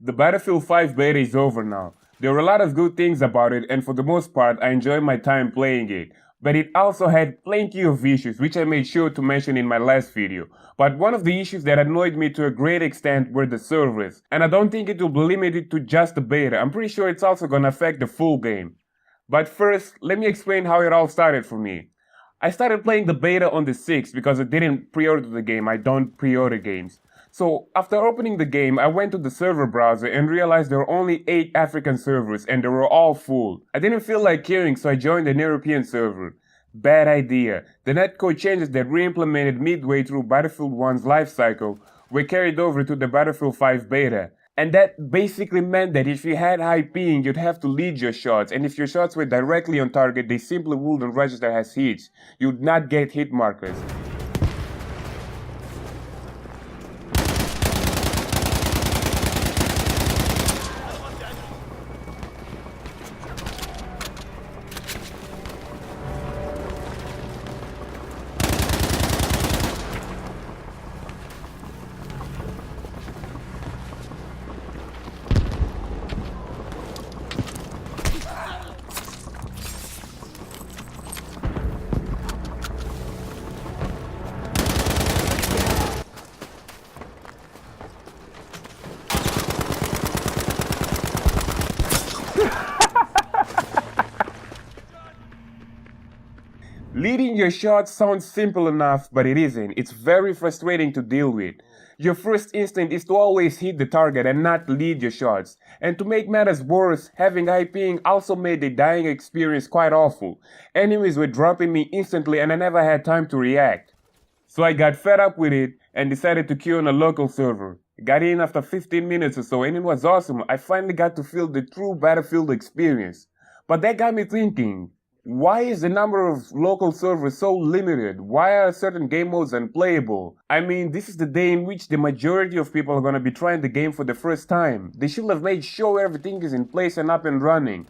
The Battlefield 5 beta is over now. There were a lot of good things about it, and for the most part, I enjoyed my time playing it. But it also had plenty of issues, which I made sure to mention in my last video. But one of the issues that annoyed me to a great extent were the servers, and I don't think it will be limited to just the beta. I'm pretty sure it's also gonna affect the full game. But first, let me explain how it all started for me. I started playing the beta on the 6th because I didn't pre-order the game. I don't pre-order games. So after opening the game, I went to the server browser and realized there were only 8 African servers and they were all full. I didn't feel like queuing, so I joined an European server. Bad idea. The netcode changes that re-implemented midway through Battlefield 1's life cycle were carried over to the Battlefield 5 beta. And that basically meant that if you had high ping, you'd have to lead your shots, and if your shots were directly on target, they simply wouldn't register as hits. You'd not get hit markers. Leading your shots sounds simple enough, but it isn't. It's very frustrating to deal with. Your first instinct is to always hit the target and not lead your shots. And to make matters worse, having high ping also made the dying experience quite awful. Enemies were dropping me instantly and I never had time to react. So I got fed up with it and decided to queue on a local server. Got in after 15 minutes or so and it was awesome. I finally got to feel the true Battlefield experience. But that got me thinking, why is the number of local servers so limited? Why are certain game modes unplayable? I mean, this is the day in which the majority of people are gonna be trying the game for the first time. They should have made sure everything is in place and up and running.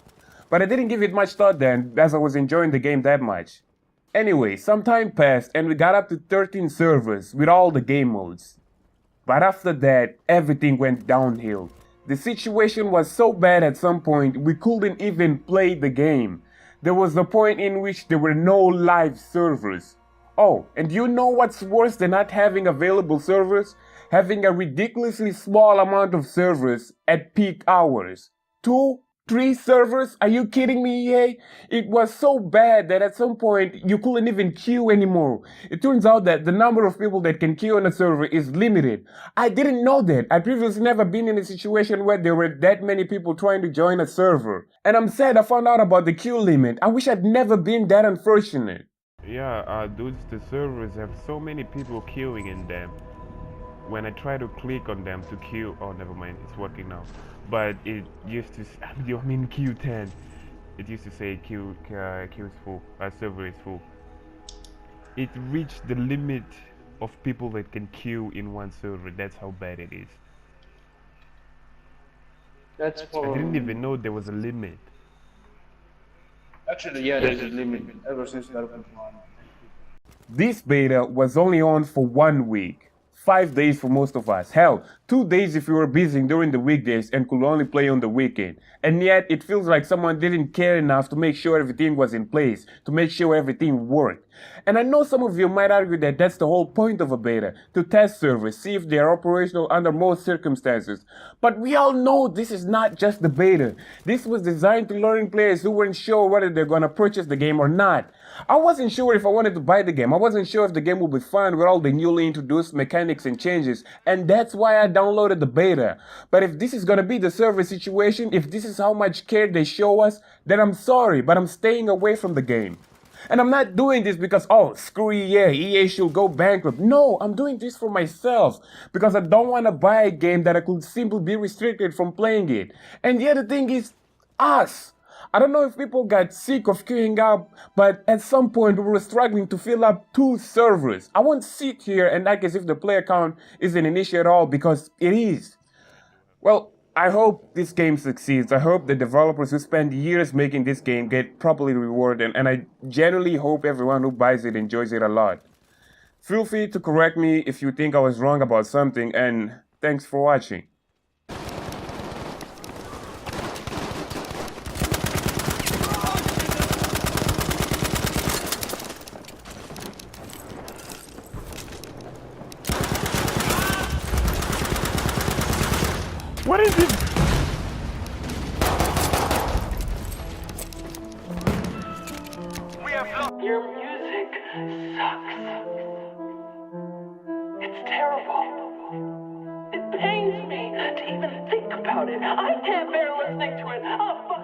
But I didn't give it much thought then, as I was enjoying the game that much. Anyway, some time passed and we got up to 13 servers with all the game modes. But after that, everything went downhill. The situation was so bad at some point, we couldn't even play the game. There was the point in which there were no live servers. Oh, and you know what's worse than not having available servers? Having a ridiculously small amount of servers at peak hours. 2, 3 servers? Are you kidding me, EA? It was so bad that at some point you couldn't even queue anymore. It turns out that the number of people that can queue on a server is limited. I didn't know that. I'd previously never been in a situation where there were that many people trying to join a server. And I'm sad I found out about the queue limit. I wish I'd never been that unfortunate. Yeah, dudes, the servers have so many people queuing in them. When I try to click on them to queue, oh never mind, it's working now. But it used to, I mean Q10. It used to say queue is full, server is full. It reached the limit of people that can queue in one server. That's how bad it is. That's for... I didn't even know there was a limit. Actually, yeah, there's a limit ever since Battlefield 1. This beta was only on for 1 week. 5 days for most of us. Hell, 2 days if you were busy during the weekdays and could only play on the weekend. And yet, it feels like someone didn't care enough to make sure everything was in place, to make sure everything worked. And I know some of you might argue that that's the whole point of a beta, to test servers, see if they are operational under most circumstances. But we all know this is not just the beta. This was designed to lure players who weren't sure whether they're gonna purchase the game or not. I wasn't sure if I wanted to buy the game. I wasn't sure if the game would be fun with all the newly introduced mechanics and changes, and that's why I downloaded the beta. But if this is gonna be the server situation, if this is how much care they show us, then I'm sorry, but I'm staying away from the game. And I'm not doing this because, oh, screw EA, EA should go bankrupt. No, I'm doing this for myself because I don't want to buy a game that I could simply be restricted from playing it. And the other thing is, us. I don't know if people got sick of queuing up, but at some point we were struggling to fill up 2 servers. I won't sit here and act as if the player count isn't an issue at all, because it is. Well, I hope this game succeeds. I hope the developers who spend years making this game get properly rewarded, and I genuinely hope everyone who buys it enjoys it a lot. Feel free to correct me if you think I was wrong about something, and thanks for watching. What is it? Your music sucks. It's terrible. It pains me to even think about it. I can't bear listening to it. I'll